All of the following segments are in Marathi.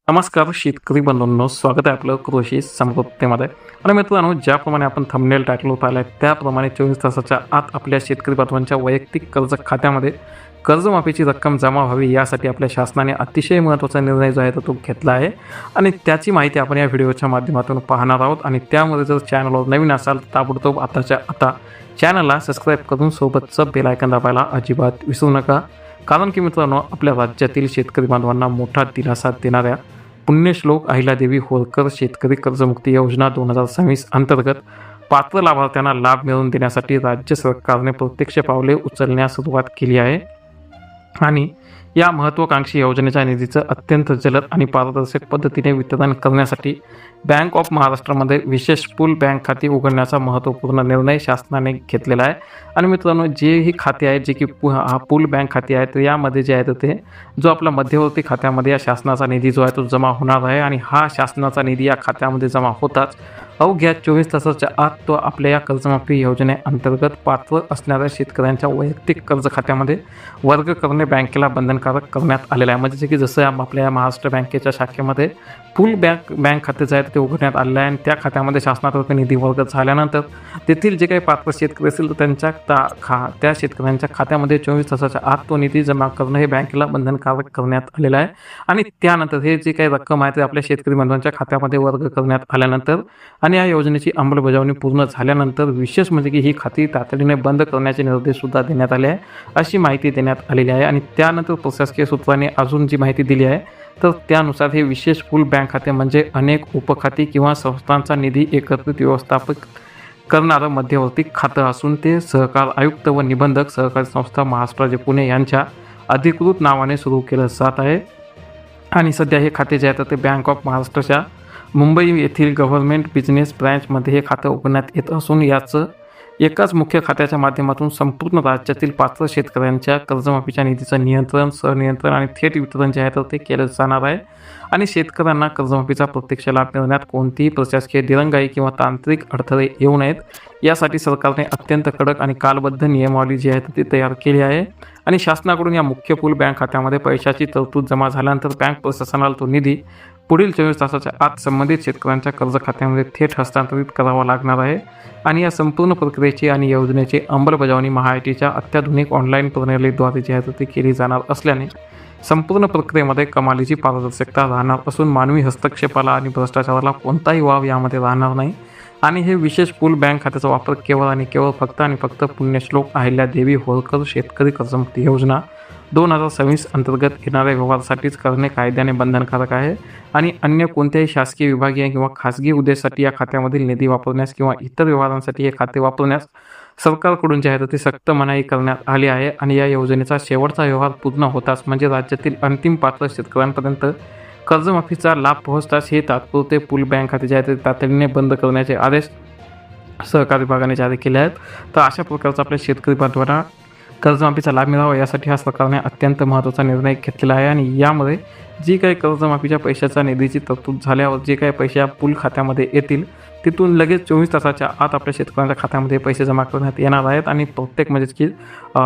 नमस्कार शेतकरी बंधूंनो, स्वागत आहे आपलं कृषी समृद्धीमध्ये. आणि मित्रांनो, ज्याप्रमाणे आपण थंबनेल टाकलं पाहिलं आहे त्याप्रमाणे 24 तासाच्या आत आपल्या शेतकरी बांधवांच्या वैयक्तिक कर्ज खात्यामध्ये कर्जमाफीची रक्कम जमा व्हावी यासाठी आपल्या शासनाने अतिशय महत्त्वाचा निर्णय जो आहे तो घेतला आहे. आणि त्याची माहिती आपण या व्हिडिओच्या माध्यमातून पाहणार आहोत. आणि त्यामध्ये जर चॅनलवर नवीन असाल तर ताबडतोब आताच्या आता चॅनलला सबस्क्राईब करून सोबतचं बेल आयकॉन दाबायला अजिबात विसरू नका. कारण की मित्रांनो, आपल्या राज्यातील शेतकरी बांधवांना मोठा दिलासा देणाऱ्या पुण्यश्लोक अहिल्यादेवी होळकर शेतकरी कर्जमुक्ती योजना 2026 अंतर्गत पात्र लाभार्थ्यांना लाभ मिळवून देण्यासाठी राज्य सरकारने प्रत्यक्ष पावले उचलण्यास सुरुवात केली आहे. आणि या महत्त्वाकांक्षी योजनेच्या निधीचं अत्यंत जलद आणि पारदर्शक पद्धतीने वितरण करण्यासाठी बँक ऑफ महाराष्ट्रामध्ये विशेष पूल बँक खाती उघडण्याचा महत्त्वपूर्ण निर्णय शासनाने घेतलेला आहे. आणि मित्रांनो, जे ही खाते आहेत जे की पूल बँक खाते आहेत, तर यामध्ये जे आहे तर ते जो आपला मध्यवर्ती खात्यामध्ये या शासनाचा निधी जो आहे तो जमा होणार आहे. आणि हा शासनाचा निधी या खात्यामध्ये जमा होताच अवघ्या 24 तासाच्या आत तो आपल्या या कर्जमाफी योजनेअंतर्गत पात्र असणाऱ्या शेतकऱ्यांच्या वैयक्तिक कर्ज खात्यामध्ये वर्ग करणे बँकेला बंधनकारक करण्यात आलेलं आहे. म्हणजे की जसं आपल्या या महाराष्ट्र बँकेच्या शाखेमध्ये पूल बँक खाते जे आहे ते उघडण्यात आलेलं आहे. आणि त्या खात्यामध्ये शासनातर्फे निधी वर्ग झाल्यानंतर तेथील जे काही पात्र शेतकरी असतील तर त्यांच्या त्या शेतकऱ्यांच्या खात्यामध्ये 24 तासाच्या आत तो निधी जमा करणं हे बँकेला बंधनकारक करण्यात आलेलं आहे. आणि त्यानंतर हे जे काही रक्कम आहे ते आपल्या शेतकरी बांधवांच्या खात्यामध्ये वर्ग करण्यात आल्यानंतर आणि या योजनेची अंमलबजावणी पूर्ण झाल्यानंतर विशेष म्हणजे की ही खाती तातडीने बंद करण्याचे निर्देशसुद्धा देण्यात आले आहे, अशी माहिती देण्यात आलेली आहे. आणि त्यानंतर प्रशासकीय सूत्रांनी अजून जी माहिती दिली आहे तर त्यानुसार हे विशेष पूल बँक खाते म्हणजे अनेक उपखाती किंवा संस्थांचा निधी एकत्रित व्यवस्थापित करणारं मध्यवर्ती खातं असून ते सहकार आयुक्त व निबंधक सहकारी संस्था महाराष्ट्र राज्य पुणे यांच्या अधिकृत नावाने सुरू केलं जात आहे. आणि सध्या हे खाते जे आहे तर ते बँक ऑफ महाराष्ट्राच्या मुंबई येथील गव्हर्नमेंट बिझनेस ब्रँचमध्ये हे खातं उघडण्यात येत असून याचं एकाच मुख्य खात्याच्या माध्यमातून संपूर्ण राज्यातील पात्र शेतकऱ्यांच्या कर्जमाफीच्या निधीचं नियंत्रण, सहनियंत्रण आणि थेट वितरण जे आहे तर ते केलं जाणार आहे. आणि शेतकऱ्यांना कर्जमाफीचा प्रत्यक्ष लाभ मिळवण्यात कोणतीही प्रशासकीय दिरंगाई किंवा तांत्रिक अडथळे येऊ नयेत यासाठी सरकारने अत्यंत कडक आणि कालबद्ध नियमावली जी आहे ती तयार केली आहे. आणि शासनाकडून या मुख्य पूल बँक खात्यामध्ये पैशाची तरतूद जमा झाल्यानंतर बँक प्रशासनाला तो निधी पुढील 24 तासाच्या आत संबंधित शेतकऱ्यांच्या कर्ज खात्यामध्ये थेट हस्तांतरित करावा लागणार आहे. आणि या संपूर्ण प्रक्रियेची आणि योजनेची अंमलबजावणी महाआयटीच्या अत्याधुनिक ऑनलाईन प्रणालीद्वारे जी आहे ती केली जाणार असल्याने संपूर्ण प्रक्रियेमध्ये कमालीची पारदर्शकता राहणार असून मानवी हस्तक्षेपाला आणि भ्रष्टाचाराला कोणताही वाव यामध्ये राहणार नाही. आणि हे विशेष पूल बँक खात्याचा वापर केवळ आणि केवळ फक्त पुण्यश्लोक अहिल्यादेवी होळकर शेतकरी कर्जमुक्ती योजना 2026 अंतर्गत येणाऱ्या व्यवहारासाठीच करणे कायद्याने बंधनकारक आहे. आणि अन्य कोणत्याही शासकीय, विभागीय किंवा खासगी उद्देशासाठी या खात्यामधील निधी वापरण्यास किंवा इतर व्यवहारांसाठी हे खाते वापरण्यास सरकारकडून जे आहे ते सक्त मनाई करण्यात आली आहे. आणि या योजनेचा शेवटचा व्यवहार पूर्ण होताच म्हणजे राज्यातील अंतिम पात्र शेतकऱ्यांपर्यंत कर्जमाफीचा लाभ पोहोचताच हे तात्पुरते पूल बँक खाते जे आहे ते तातडीने बंद करण्याचे आदेश सहकार विभागाने जारी केले आहेत. तर अशा प्रकारचा आपल्या शेतकरी बांधवांना कर्जमाफीचा लाभ मिळावा यासाठी हा सरकारने अत्यंत महत्त्वाचा निर्णय घेतलेला आहे. आणि यामध्ये जी काही कर्जमाफीच्या पैशाच्या निधीची तरतूद झाल्यावर जे काही पैसे या पूल खात्यामध्ये येतील तिथून लगेच 24 तासाच्या आत आपल्या शेतकऱ्यांच्या खात्यामध्ये पैसे जमा करण्यात येणार आहेत. आणि प्रत्येक म्हणजेच की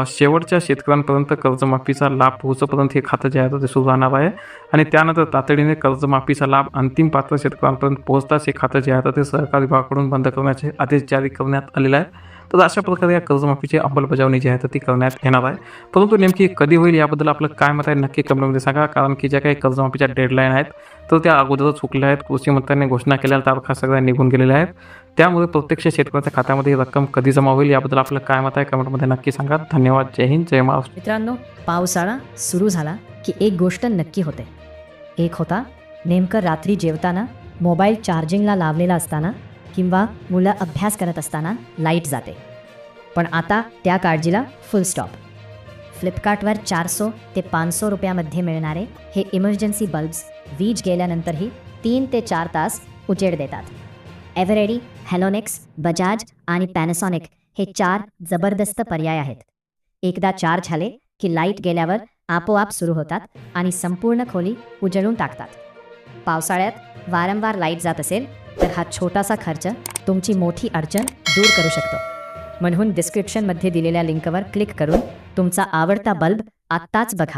शेवटच्या शेतकऱ्यांपर्यंत कर्जमाफीचा लाभ पोहोचेपर्यंत हे खातं जे आहे ते सुरू राहणार आहे. आणि त्यानंतर तातडीने कर्जमाफीचा लाभ अंतिम पात्र शेतकऱ्यांपर्यंत पोहोचताच हे खातं जे आहे ते सहकार विभागाकडून बंद करण्याचे आदेश जारी करण्यात आलेले आहेत. तर अशा प्रकारे या कर्जमाफीची अंमलबजावणी जी आहे तर ती करण्यात येणार आहे. परंतु नेमकी कधी होईल याबद्दल आपलं काय मत आहे नक्की कमेंटमध्ये सांगा. कारण की ज्या काही कर्जमाफीच्या डेडलाईन आहेत तर त्या अगोदरच चुकल्या आहेत. कृषी मंत्र्यांनी घोषणा केलेल्या तारखा सगळ्या निघून गेलेल्या आहेत. त्यामुळे प्रत्यक्ष शेतकऱ्याच्या खात्यामध्ये ही रक्कम कधी जमा होईल याबद्दल आपलं काय मत आहे कमेंटमध्ये नक्की सांगा. धन्यवाद. जय हिंद, जय महाराष्ट्र. मित्रांनो, पावसाळा सुरू झाला की एक गोष्ट नक्की होते. एक होता नेमकं रात्री जेवताना मोबाईल चार्जिंगला लावलेला असताना किंवा मुलं अभ्यास करत असताना लाईट जाते. पण आता त्या काळजीला फुल स्टॉप. फ्लिपकार्टवर 400 ते 500 रुपयामध्ये मिळणारे हे इमर्जन्सी बल्ब्स वीज गेल्यानंतरही 3 ते 4 तास उजेड देतात. एव्हरेडी, हॅलोनेक्स, बजाज आणि पॅनासॉनिक हे 4 जबरदस्त पर्याय आहेत. एकदा चार्ज झाले की लाईट गेल्यावर आपोआप सुरू होतात आणि संपूर्ण खोली उजळून टाकतात. पावसाळ्यात वारंवार लाईट जात असेल तर हा छोटासा खर्च तुमची मोठी अडचण दूर करू शकतो. म्हणून डिस्क्रिप्शनमध्ये दिलेल्या लिंकवर क्लिक करून तुमचा आवडता बल्ब आत्ताच बघा.